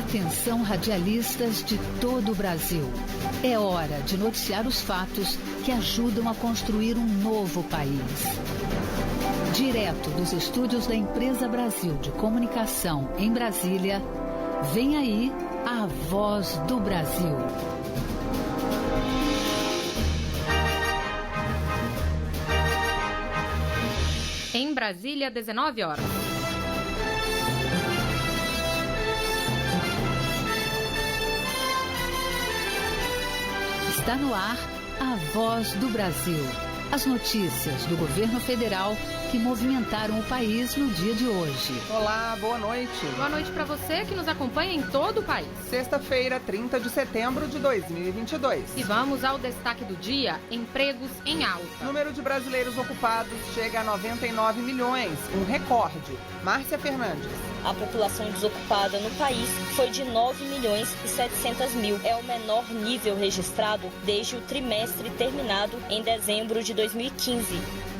Atenção, radialistas de todo o Brasil. É hora de noticiar os fatos que ajudam a construir um novo país. Direto dos estúdios da Empresa Brasil de Comunicação em Brasília, vem aí a Voz do Brasil. Em Brasília, 19 horas. Está no ar a Voz do Brasil. As notícias do governo federal que movimentaram o país no dia de hoje. Olá, boa noite. Boa noite para você que nos acompanha em todo o país. Sexta-feira, 30 de setembro de 2022. E vamos ao destaque do dia: empregos em alta. O número de brasileiros ocupados chega a 99 milhões, um recorde. Márcia Fernandes. A população desocupada no país foi de 9 milhões e 700 mil. É o menor nível registrado desde o trimestre terminado em dezembro de 2015.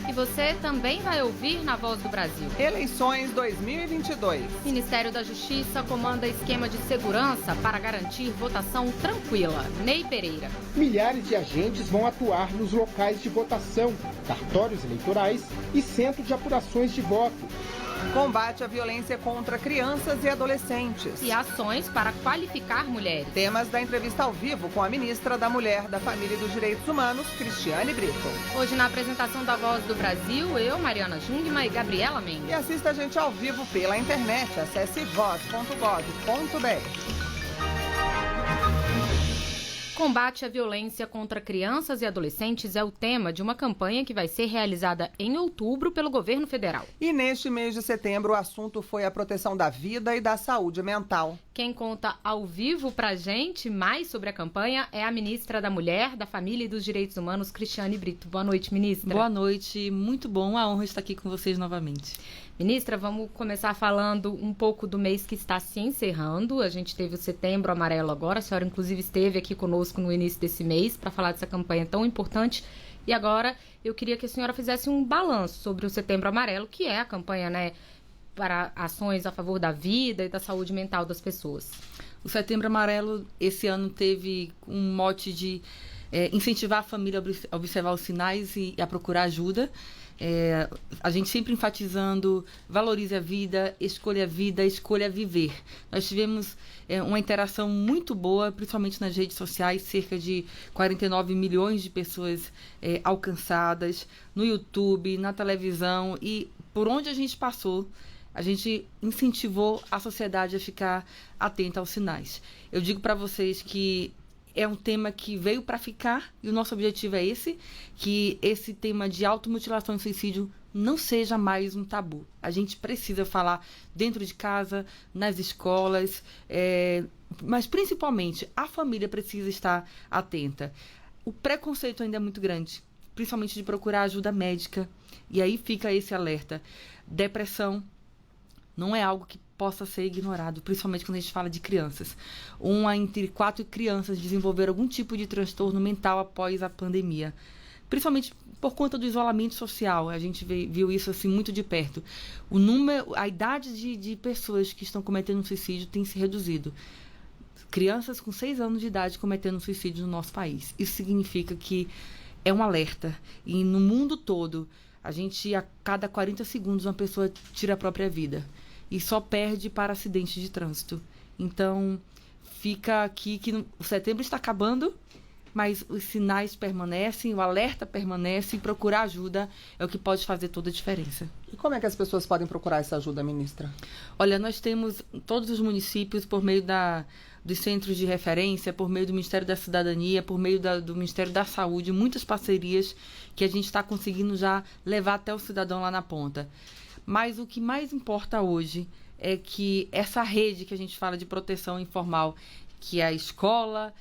E você também vai ouvir na Voz do Brasil. Eleições 2022. Ministério da Justiça comanda esquema de segurança para garantir votação tranquila. Ney Pereira. Milhares de agentes vão atuar nos locais de votação, cartórios eleitorais e centros de apurações de voto. Combate à violência contra crianças e adolescentes. E ações para qualificar mulheres. Temas da entrevista ao vivo com a ministra da Mulher, da Família e dos Direitos Humanos, Cristiane Brito. Hoje na apresentação da Voz do Brasil, eu, Mariana Jungmann e Gabriela Mendes. E assista a gente ao vivo pela internet. Acesse voz.gov.br. Combate à violência contra crianças e adolescentes é o tema de uma campanha que vai ser realizada em outubro pelo governo federal. E neste mês de setembro o assunto foi a proteção da vida e da saúde mental. Quem conta ao vivo pra gente mais sobre a campanha é a ministra da Mulher, da Família e dos Direitos Humanos, Cristiane Brito. Boa noite, ministra. Boa noite, muito bom, a honra estar aqui com vocês novamente. Ministra, vamos começar falando um pouco do mês que está se encerrando. A gente teve o Setembro Amarelo agora, a senhora inclusive esteve aqui conosco no início desse mês para falar dessa campanha tão importante. E agora eu queria que a senhora fizesse um balanço sobre o Setembro Amarelo, que é a campanha, né, para ações a favor da vida e da saúde mental das pessoas. O Setembro Amarelo esse ano teve um mote de incentivar a família a observar os sinais e a procurar ajuda. A gente sempre enfatizando, valorize a vida, escolha viver. Nós tivemos uma interação muito boa, principalmente nas redes sociais, cerca de 49 milhões de pessoas alcançadas, no YouTube, na televisão, e por onde a gente passou, a gente incentivou a sociedade a ficar atenta aos sinais. Eu digo para vocês que é um tema que veio para ficar e o nosso objetivo é que esse tema de automutilação e suicídio não seja mais um tabu. A gente precisa falar dentro de casa, nas escolas, mas principalmente a família precisa estar atenta. O preconceito ainda é muito grande, principalmente de procurar ajuda médica, e aí fica esse alerta. Depressão não é algo que possa ser ignorado, principalmente quando a gente fala de crianças. 1 entre 4 crianças desenvolveram algum tipo de transtorno mental após a pandemia, principalmente por conta do isolamento social. A gente viu isso assim muito de perto. A idade de pessoas que estão cometendo suicídio tem se reduzido. Crianças com 6 anos de idade cometendo suicídio no nosso país. Isso significa que é um alerta. E no mundo todo, a cada 40 segundos, uma pessoa tira a própria vida. E só perde para acidentes de trânsito. Então, fica aqui que o setembro está acabando, mas os sinais permanecem, o alerta permanece, e procurar ajuda é o que pode fazer toda a diferença. E como é que as pessoas podem procurar essa ajuda, ministra? Olha, nós temos todos os municípios, por meio dos centros de referência, por meio do Ministério da Cidadania, por meio do Ministério da Saúde, muitas parcerias que a gente está conseguindo já levar até o cidadão lá na ponta. Mas o que mais importa hoje é que essa rede que a gente fala de proteção informal, que é a escola,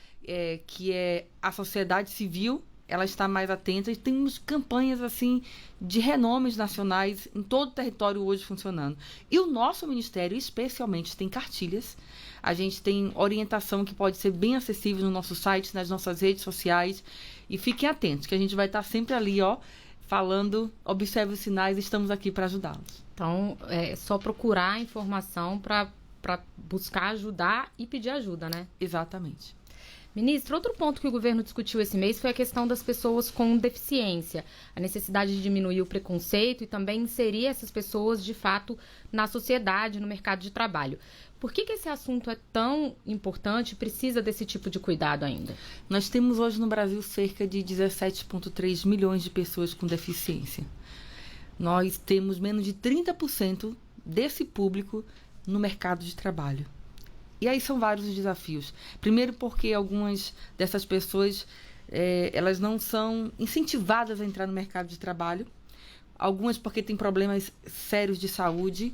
que é a sociedade civil, ela está mais atenta, e temos campanhas assim de renomes nacionais em todo o território hoje funcionando. E o nosso ministério, especialmente, tem cartilhas. A gente tem orientação que pode ser bem acessível no nosso site, nas nossas redes sociais. E fiquem atentos, que a gente vai estar sempre ali, falando, observe os sinais, estamos aqui para ajudá-los. Então, é só procurar informação para para buscar ajudar e pedir ajuda, né? Exatamente. Ministro, outro ponto que o governo discutiu esse mês foi a questão das pessoas com deficiência, a necessidade de diminuir o preconceito e também inserir essas pessoas, de fato, na sociedade, no mercado de trabalho. Por que esse assunto é tão importante e precisa desse tipo de cuidado ainda? Nós temos hoje no Brasil cerca de 17,3 milhões de pessoas com deficiência. Nós temos menos de 30% desse público no mercado de trabalho. E aí são vários os desafios. Primeiro porque algumas dessas pessoas, elas não são incentivadas a entrar no mercado de trabalho. Algumas porque têm problemas sérios de saúde.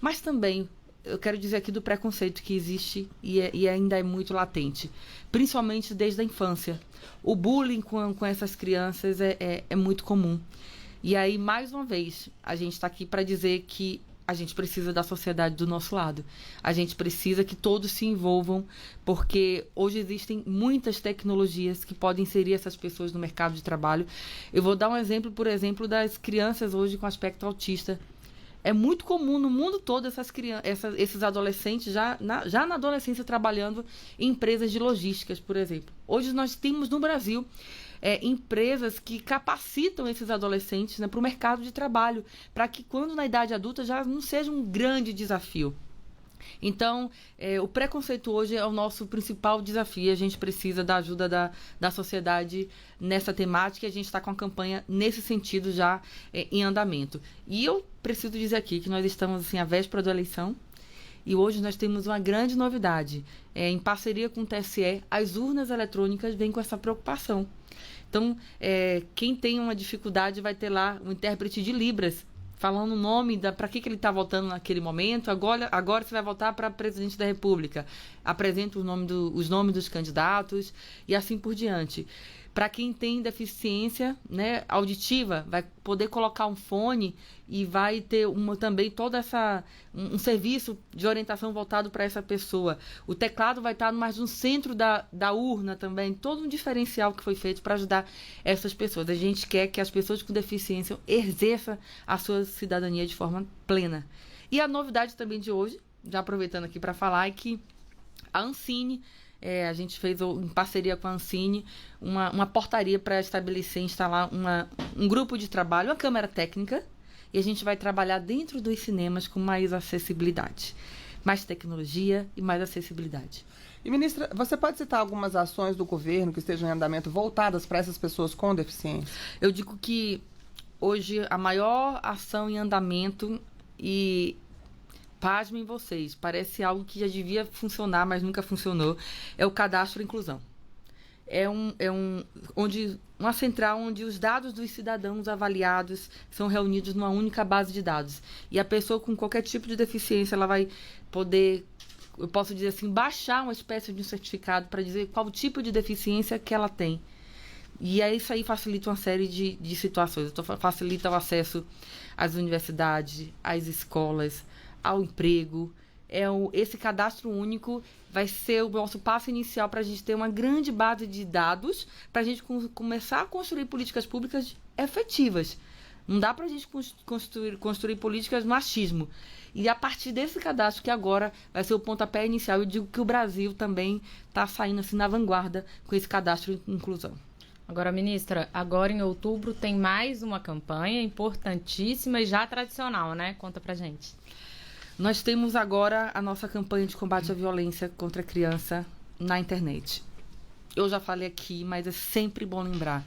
Mas também, eu quero dizer aqui do preconceito que existe e ainda é muito latente. Principalmente desde a infância. O bullying com essas crianças é muito comum. E aí, mais uma vez, a gente está aqui para dizer que a gente precisa da sociedade do nosso lado. A gente precisa que todos se envolvam, porque hoje existem muitas tecnologias que podem inserir essas pessoas no mercado de trabalho. Eu vou dar um exemplo, por exemplo, das crianças hoje com aspecto autista. É muito comum no mundo todo esses adolescentes já na adolescência trabalhando em empresas de logísticas, por exemplo. Hoje nós temos no Brasil empresas que capacitam esses adolescentes, né, para o mercado de trabalho, para que quando na idade adulta já não seja um grande desafio. Então, o preconceito hoje é o nosso principal desafio. A gente precisa da ajuda da sociedade nessa temática e a gente está com a campanha nesse sentido já em andamento. E eu preciso dizer aqui que nós estamos assim, à véspera da eleição e hoje nós temos uma grande novidade. Em parceria com o TSE, as urnas eletrônicas vêm com essa preocupação. Então, quem tem uma dificuldade vai ter lá um intérprete de Libras, falando o nome, para que ele está votando naquele momento. Agora você vai votar para presidente da República. Apresenta os nomes dos candidatos e assim por diante. Para quem tem deficiência, né, auditiva, vai poder colocar um fone e vai ter também um serviço de orientação voltado para essa pessoa. O teclado vai estar mais no centro da urna também. Todo um diferencial que foi feito para ajudar essas pessoas. A gente quer que as pessoas com deficiência exerçam a sua cidadania de forma plena. E a novidade também de hoje, já aproveitando aqui para falar, é que a Ancine, a gente fez em parceria com a Ancine uma portaria para estabelecer, instalar um grupo de trabalho, uma câmara técnica, e a gente vai trabalhar dentro dos cinemas com mais acessibilidade, mais tecnologia e mais acessibilidade. E, ministra, você pode citar algumas ações do governo que estejam em andamento voltadas para essas pessoas com deficiência? Eu digo que hoje a maior ação em andamento, e pasmem vocês, parece algo que já devia funcionar, mas nunca funcionou, é o cadastro inclusão. Uma central onde os dados dos cidadãos avaliados são reunidos numa única base de dados. E a pessoa com qualquer tipo de deficiência, ela vai poder, eu posso dizer assim, baixar uma espécie de um certificado para dizer qual tipo de deficiência que ela tem. E aí isso aí facilita uma série de situações. Então, facilita o acesso às universidades, às escolas, ao emprego. Esse cadastro único vai ser o nosso passo inicial para a gente ter uma grande base de dados, para a gente começar a construir políticas públicas efetivas. Não dá para a gente construir políticas no achismo. E a partir desse cadastro, que agora vai ser o pontapé inicial, eu digo que o Brasil também está saindo assim na vanguarda com esse cadastro de inclusão. Agora, ministra, agora em outubro tem mais uma campanha importantíssima e já tradicional, né? Conta pra gente. Nós temos agora a nossa campanha de combate à violência contra a criança na internet. Eu já falei aqui, mas é sempre bom lembrar.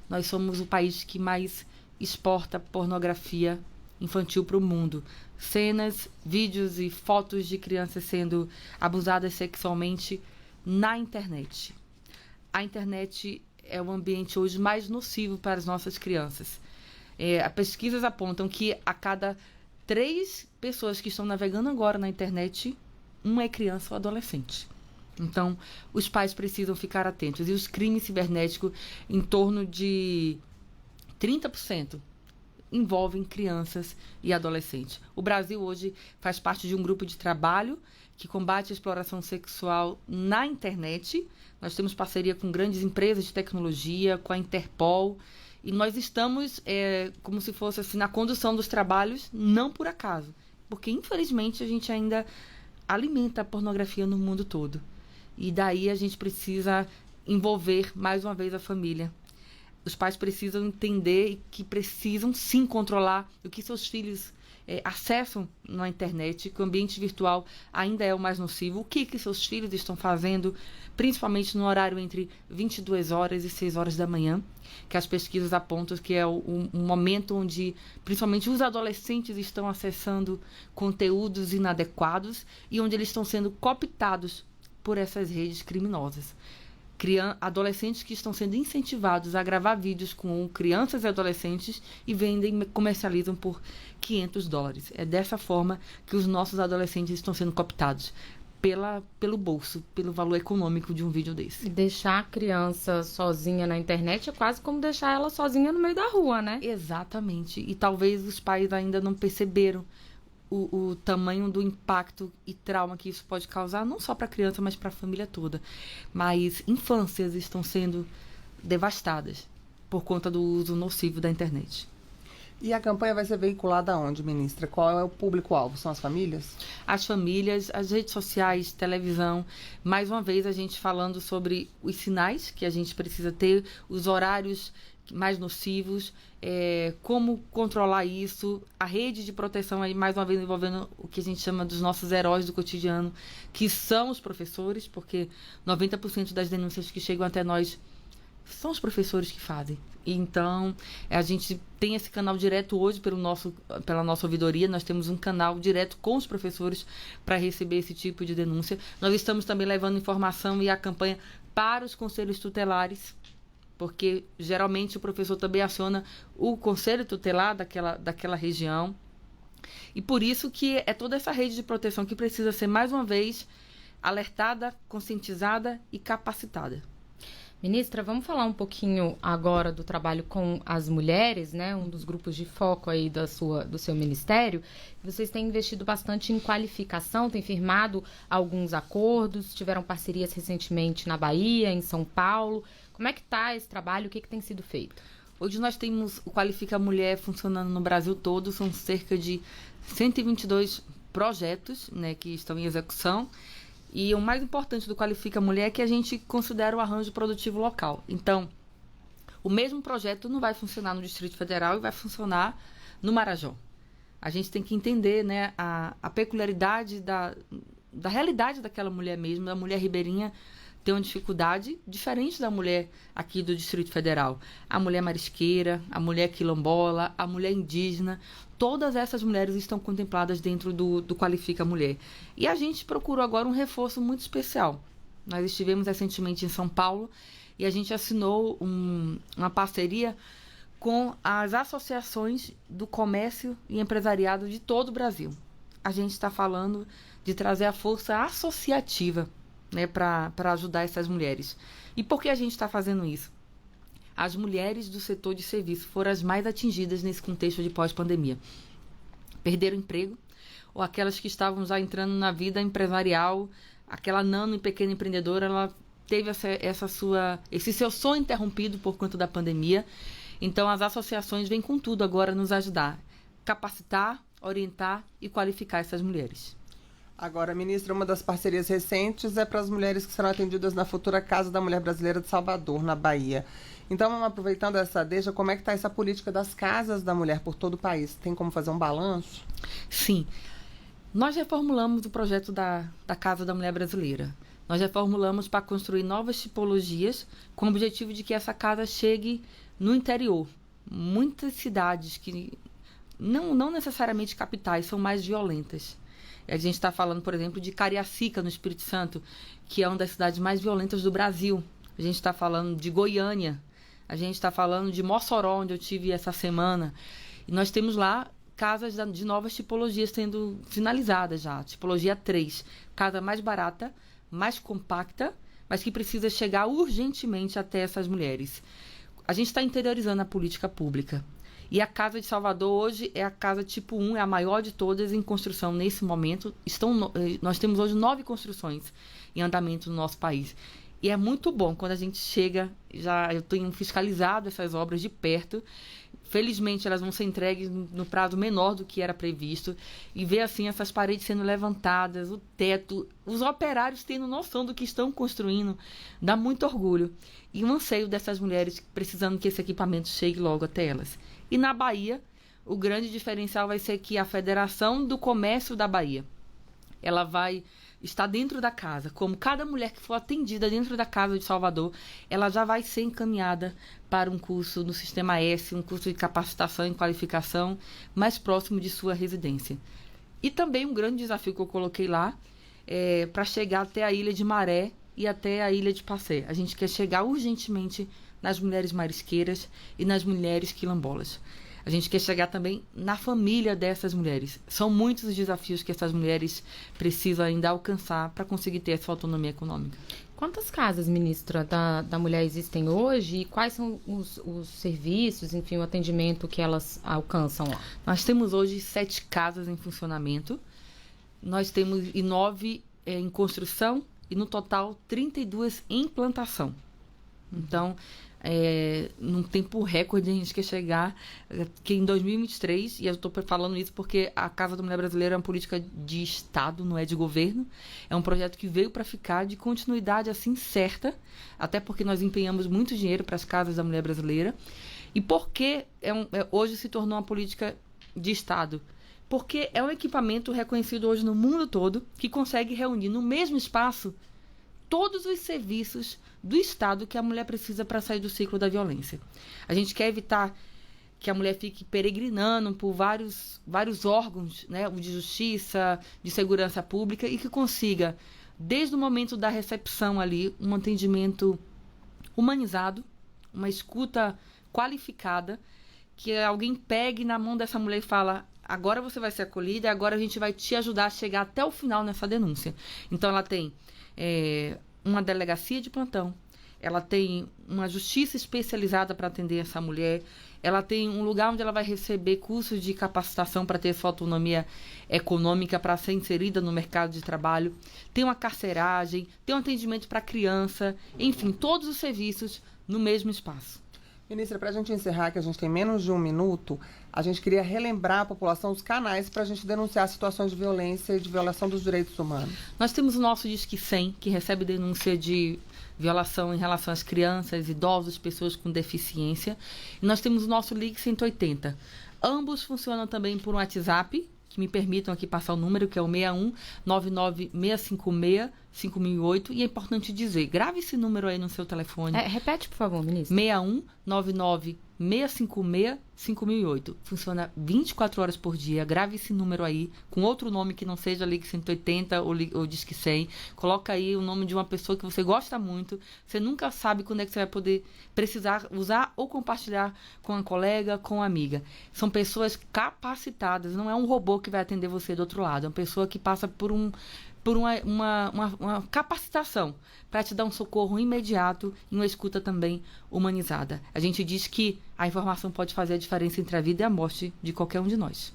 Nós somos o país que mais exporta pornografia infantil para o mundo. Cenas, vídeos e fotos de crianças sendo abusadas sexualmente na internet. A internet é o ambiente hoje mais nocivo para as nossas crianças. As pesquisas apontam que a cada 3 pessoas que estão navegando agora na internet, uma é criança ou adolescente. Então, os pais precisam ficar atentos. E os crimes cibernéticos, em torno de 30%, envolvem crianças e adolescentes. O Brasil hoje faz parte de um grupo de trabalho que combate a exploração sexual na internet. Nós temos parceria com grandes empresas de tecnologia, com a Interpol, e nós estamos como se fosse assim, na condução dos trabalhos, não por acaso, porque infelizmente a gente ainda alimenta a pornografia no mundo todo. E daí a gente precisa envolver mais uma vez a família. Os pais precisam entender que precisam sim controlar o que seus filhos acessam na internet, que o ambiente virtual ainda é o mais nocivo, o que seus filhos estão fazendo, principalmente no horário entre 22 horas e 6 horas da manhã, que as pesquisas apontam que é um momento onde principalmente os adolescentes estão acessando conteúdos inadequados e onde eles estão sendo cooptados por essas redes criminosas. Adolescentes que estão sendo incentivados a gravar vídeos com crianças e adolescentes e vendem, comercializam por $500. É dessa forma que os nossos adolescentes estão sendo cooptados pelo bolso, pelo valor econômico de um vídeo desse. E deixar a criança sozinha na internet é quase como deixar ela sozinha no meio da rua, né? Exatamente. E talvez os pais ainda não perceberam o tamanho do impacto e trauma que isso pode causar, não só para a criança, mas para a família toda. Mas infâncias estão sendo devastadas por conta do uso nocivo da internet. E a campanha vai ser veiculada aonde, ministra? Qual é o público-alvo? São as famílias? As famílias, as redes sociais, televisão. Mais uma vez, a gente falando sobre os sinais que a gente precisa ter, os horários mais nocivos, como controlar isso, a rede de proteção, aí mais uma vez envolvendo o que a gente chama dos nossos heróis do cotidiano, que são os professores, porque 90% das denúncias que chegam até nós são os professores que fazem. Então, a gente tem esse canal direto hoje pela nossa ouvidoria, nós temos um canal direto com os professores para receber esse tipo de denúncia. Nós estamos também levando informação e a campanha para os conselhos tutelares, porque geralmente o professor também aciona o conselho tutelar daquela região. E por isso que é toda essa rede de proteção que precisa ser, mais uma vez, alertada, conscientizada e capacitada. Ministra, vamos falar um pouquinho agora do trabalho com as mulheres, né? Um dos grupos de foco aí do seu ministério. Vocês têm investido bastante em qualificação, têm firmado alguns acordos, tiveram parcerias recentemente na Bahia, em São Paulo. Como é que está esse trabalho? O que tem sido feito? Hoje nós temos o Qualifica Mulher funcionando no Brasil todo, são cerca de 122 projetos, né, que estão em execução. E o mais importante do Qualifica Mulher é que a gente considera o arranjo produtivo local. Então, o mesmo projeto não vai funcionar no Distrito Federal e vai funcionar no Marajó. A gente tem que entender, né, a peculiaridade da realidade daquela mulher mesmo, da mulher ribeirinha tem uma dificuldade diferente da mulher aqui do Distrito Federal. A mulher marisqueira, a mulher quilombola, a mulher indígena, todas essas mulheres estão contempladas dentro do Qualifica Mulher. E a gente procurou agora um reforço muito especial. Nós estivemos recentemente em São Paulo e a gente assinou uma parceria com as associações do comércio e empresariado de todo o Brasil. A gente está falando de trazer a força associativa, né, para ajudar essas mulheres. E por que a gente está fazendo isso? As mulheres do setor de serviço foram as mais atingidas nesse contexto de pós-pandemia. Perderam emprego, ou aquelas que estavam já entrando na vida empresarial, aquela nano e pequena empreendedora, ela teve esse seu sonho interrompido por conta da pandemia. Então, as associações vêm com tudo agora nos ajudar, capacitar, orientar e qualificar essas mulheres. Agora, ministra, uma das parcerias recentes é para as mulheres que serão atendidas na futura Casa da Mulher Brasileira de Salvador, na Bahia. Então, aproveitando essa deixa, como é que está essa política das casas da mulher por todo o país? Tem como fazer um balanço? Sim. Nós reformulamos o projeto da Casa da Mulher Brasileira. Nós reformulamos para construir novas tipologias com o objetivo de que essa casa chegue no interior. Muitas cidades que não necessariamente capitais são mais violentas. A gente está falando, por exemplo, de Cariacica, no Espírito Santo, que é uma das cidades mais violentas do Brasil. A gente está falando de Goiânia. A gente está falando de Mossoró, onde eu tive essa semana. E nós temos lá casas de novas tipologias sendo finalizadas já. Tipologia 3. Casa mais barata, mais compacta, mas que precisa chegar urgentemente até essas mulheres. A gente está interiorizando a política pública. E a Casa de Salvador hoje é a casa tipo 1, é a maior de todas em construção nesse momento. Nós temos hoje 9 construções em andamento no nosso país. E é muito bom quando a gente chega, eu tenho fiscalizado essas obras de perto, Felizmente, elas vão ser entregues no prazo menor do que era previsto. E ver, assim, essas paredes sendo levantadas, o teto, os operários tendo noção do que estão construindo, dá muito orgulho. E um anseio dessas mulheres precisando que esse equipamento chegue logo até elas. E na Bahia, o grande diferencial vai ser que a Federação do Comércio da Bahia, ela vai estar dentro da casa. Como cada mulher que for atendida dentro da casa de Salvador, ela já vai ser encaminhada para um curso no Sistema S, um curso de capacitação e qualificação mais próximo de sua residência. E também um grande desafio que eu coloquei lá para chegar até a Ilha de Maré e até a Ilha de Pacé. A gente quer chegar urgentemente nas mulheres marisqueiras e nas mulheres quilombolas. A gente quer chegar também na família dessas mulheres. São muitos os desafios que essas mulheres precisam ainda alcançar para conseguir ter essa autonomia econômica. Quantas casas, ministra, da mulher existem hoje e quais são os serviços, enfim, o atendimento que elas alcançam lá? Nós temos hoje 7 casas em funcionamento. Nós temos 9 em construção e, no total, 32 em implantação. Então, num tempo recorde, a gente quer chegar que em 2023, e eu estou falando isso porque a Casa da Mulher Brasileira é uma política de Estado, não é de governo, é um projeto que veio para ficar, de continuidade assim certa, até porque nós empenhamos muito dinheiro para as Casas da Mulher Brasileira. E por que hoje se tornou uma política de Estado? Porque é um equipamento reconhecido hoje no mundo todo, que consegue reunir no mesmo espaço todos os serviços do Estado que a mulher precisa para sair do ciclo da violência. A gente quer evitar que a mulher fique peregrinando por vários órgãos, né, de justiça, de segurança pública, e que consiga, desde o momento da recepção ali, um atendimento humanizado, uma escuta qualificada, que alguém pegue na mão dessa mulher e fala: agora você vai ser acolhida, agora a gente vai te ajudar a chegar até o final nessa denúncia. Então ela tem uma delegacia de plantão, ela tem uma justiça especializada para atender essa mulher, ela tem um lugar onde ela vai receber cursos de capacitação para ter sua autonomia econômica, para ser inserida no mercado de trabalho, tem uma carceragem, tem um atendimento para criança, enfim, todos os serviços no mesmo espaço. Ministra, para a gente encerrar, que a gente tem menos de 1 minuto, a gente queria relembrar a população os canais para a gente denunciar situações de violência e de violação dos direitos humanos. Nós temos o nosso Disque 100, que recebe denúncia de violação em relação às crianças, idosos, pessoas com deficiência. E nós temos o nosso Ligue 180. Ambos funcionam também por um WhatsApp, que me permitam aqui passar o número, que é o 61 99656 5008. E é importante dizer, grave esse número aí no seu telefone. Repete, por favor, ministro. 61 99656 5008. Funciona 24 horas por dia. Grave esse número aí, com outro nome que não seja Ligue 180 ou Disque 100. Coloca aí o nome de uma pessoa que você gosta muito. Você nunca sabe quando é que você vai poder precisar usar ou compartilhar com a colega, com a amiga. São pessoas capacitadas, não é um robô que vai atender você do outro lado. É uma pessoa que passa por uma capacitação para te dar um socorro imediato e uma escuta também humanizada. A gente diz que a informação pode fazer a diferença entre a vida e a morte de qualquer um de nós.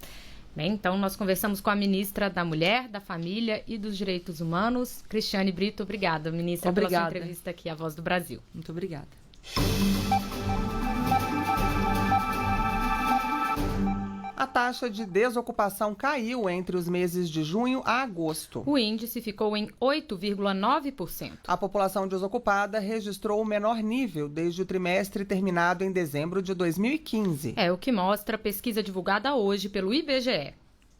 Bem, então nós conversamos com a ministra da Mulher, da Família e dos Direitos Humanos, Cristiane Brito. Obrigada, ministra, pela sua entrevista aqui à Voz do Brasil. Muito obrigada. A taxa de desocupação caiu entre os meses de junho a agosto. O índice ficou em 8,9%. A população desocupada registrou o menor nível desde o trimestre terminado em dezembro de 2015. É o que mostra a pesquisa divulgada hoje pelo IBGE.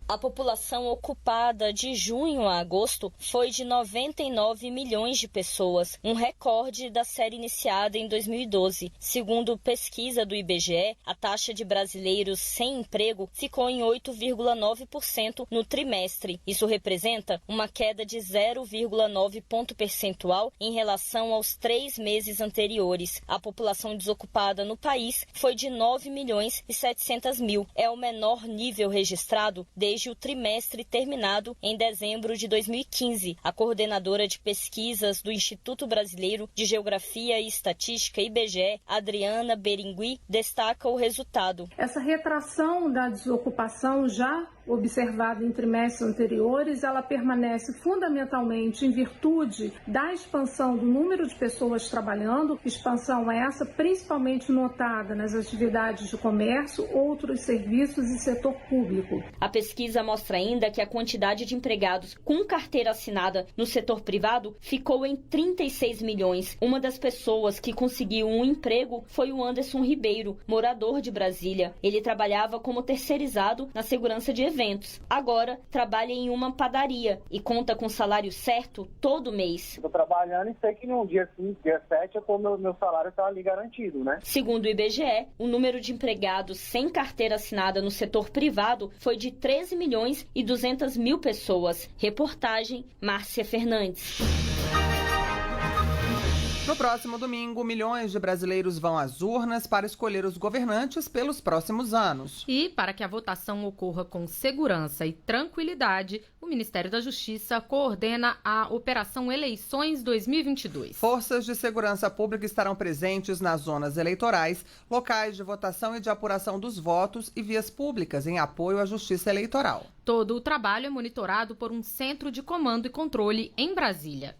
A população ocupada de junho a agosto foi de 99 milhões de pessoas, um recorde da série iniciada em 2012. Segundo pesquisa do IBGE, a taxa de brasileiros sem emprego ficou em 8,9% no trimestre. Isso representa uma queda de 0,9 ponto percentual em relação aos 3 meses anteriores. A população desocupada no país foi de 9 milhões e 700 mil. É o menor nível registrado desde o trimestre terminado em dezembro de 2015. A coordenadora de pesquisas do Instituto Brasileiro de Geografia e Estatística, IBGE, Adriana Berengui, destaca o resultado. Essa retração da desocupação já observada em trimestres anteriores, ela permanece fundamentalmente em virtude da expansão do número de pessoas trabalhando, expansão essa principalmente notada nas atividades de comércio, outros serviços e setor público. A pesquisa mostra ainda que a quantidade de empregados com carteira assinada no setor privado ficou em 36 milhões. Uma das pessoas que conseguiu um emprego foi o Anderson Ribeiro, morador de Brasília. Ele trabalhava como terceirizado na segurança de eventos. Agora trabalha em uma padaria e conta com salário certo todo mês. Estou trabalhando e sei que no dia 5, dia 7, meu salário está ali garantido, né? Segundo o IBGE, o número de empregados sem carteira assinada no setor privado foi de 13 milhões e 200 mil pessoas. Reportagem Márcia Fernandes. No próximo domingo, milhões de brasileiros vão às urnas para escolher os governantes pelos próximos anos. E, para que a votação ocorra com segurança e tranquilidade, o Ministério da Justiça coordena a Operação Eleições 2022. Forças de segurança pública estarão presentes nas zonas eleitorais, locais de votação e de apuração dos votos e vias públicas em apoio à justiça eleitoral. Todo o trabalho é monitorado por um centro de comando e controle em Brasília.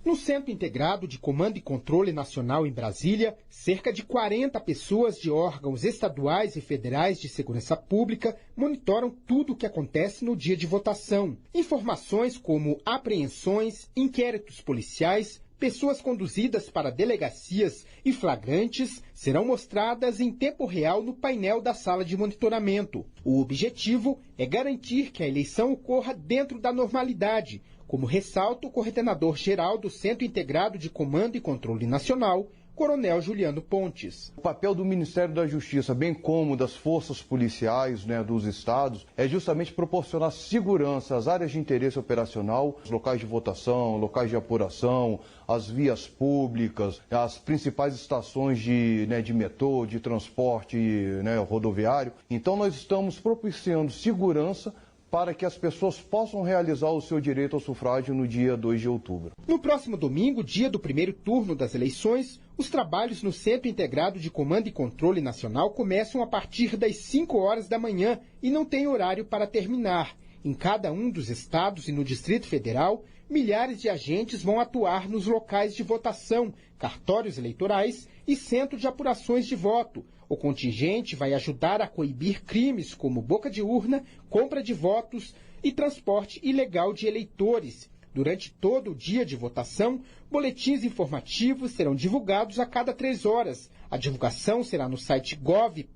No Centro Integrado de Comando e Controle Nacional em Brasília, cerca de 40 pessoas de órgãos estaduais e federais de segurança pública monitoram tudo o que acontece no dia de votação. Informações como apreensões, inquéritos policiais, pessoas conduzidas para delegacias e flagrantes serão mostradas em tempo real no painel da sala de monitoramento. O objetivo é garantir que a eleição ocorra dentro da normalidade, como ressalta o coordenador-geral do Centro Integrado de Comando e Controle Nacional, Coronel Juliano Pontes. O papel do Ministério da Justiça, bem como das forças policiais, dos estados, é justamente proporcionar segurança às áreas de interesse operacional, os locais de votação, locais de apuração, as vias públicas, as principais estações de metrô, de transporte rodoviário. Então nós estamos propiciando segurança para que as pessoas possam realizar o seu direito ao sufrágio no dia 2 de outubro. No próximo domingo, dia do primeiro turno das eleições, os trabalhos no Centro Integrado de Comando e Controle Nacional começam a partir das 5 horas da manhã e não tem horário para terminar. Em cada um dos estados e no Distrito Federal, milhares de agentes vão atuar nos locais de votação, cartórios eleitorais e centro de apurações de voto. O contingente vai ajudar a coibir crimes como boca de urna, compra de votos e transporte ilegal de eleitores. Durante todo o dia de votação, boletins informativos serão divulgados a cada 3 horas. A divulgação será no site gov.br/mj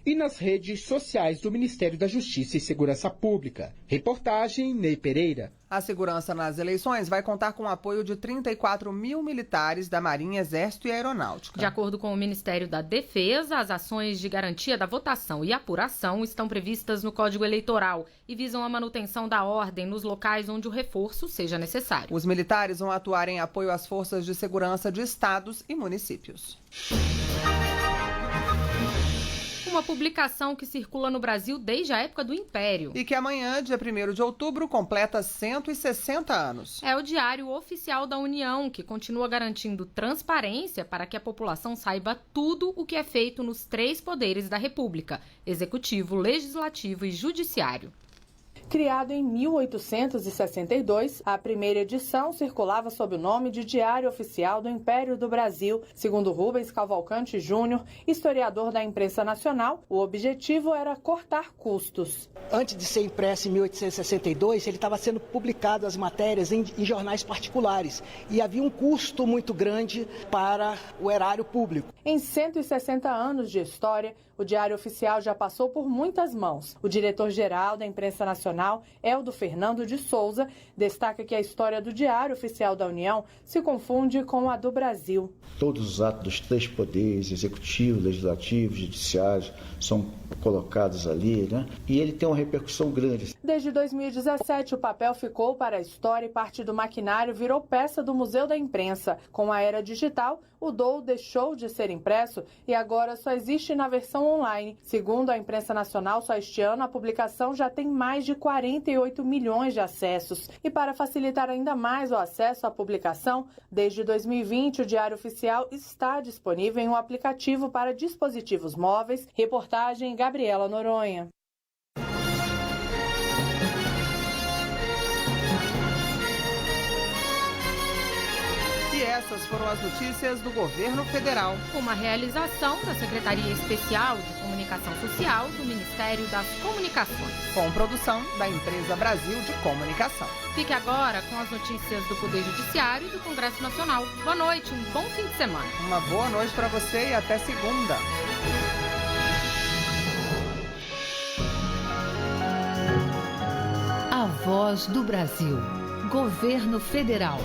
e nas redes sociais do Ministério da Justiça e Segurança Pública. Reportagem Ney Pereira. A segurança nas eleições vai contar com o apoio de 34 mil militares da Marinha, Exército e Aeronáutica. De acordo com o Ministério da Defesa, as ações de garantia da votação e apuração estão previstas no Código Eleitoral e visam a manutenção da ordem nos locais onde o reforço seja necessário. Os militares vão atuar em apoio às forças de segurança de estados e municípios. Uma publicação que circula no Brasil desde a época do Império. E que amanhã, dia 1º de outubro, completa 160 anos. É o Diário Oficial da União, que continua garantindo transparência para que a população saiba tudo o que é feito nos 3 poderes da República: Executivo, Legislativo e Judiciário. Criado em 1862, a primeira edição circulava sob o nome de Diário Oficial do Império do Brasil. Segundo Rubens Cavalcante Júnior, historiador da imprensa nacional, o objetivo era cortar custos. Antes de ser impresso em 1862, ele estava sendo publicado as matérias em jornais particulares e havia um custo muito grande para o erário público. Em 160 anos de história, o Diário Oficial já passou por muitas mãos. O diretor-geral da imprensa nacional, Eldo Fernando de Souza, destaca que a história do Diário Oficial da União se confunde com a do Brasil. Todos os atos dos 3 poderes, executivo, legislativo, judiciário, são colocados ali, E ele tem uma repercussão grande. Desde 2017, o papel ficou para a história e parte do maquinário virou peça do Museu da Imprensa. Com a era digital, o DOU deixou de ser impresso e agora só existe na versão online. Segundo a imprensa nacional, só este ano a publicação já tem mais de 48 milhões de acessos. E para facilitar ainda mais o acesso à publicação, desde 2020 o Diário Oficial está disponível em um aplicativo para dispositivos móveis. Reportagem Gabriela Noronha. E essas foram as notícias do Governo Federal. Uma realização da Secretaria Especial de Comunicação Social do Ministério das Comunicações. Com produção da Empresa Brasil de Comunicação. Fique agora com as notícias do Poder Judiciário e do Congresso Nacional. Boa noite, um bom fim de semana. Uma boa noite para você e até segunda. A Voz do Brasil. Governo Federal.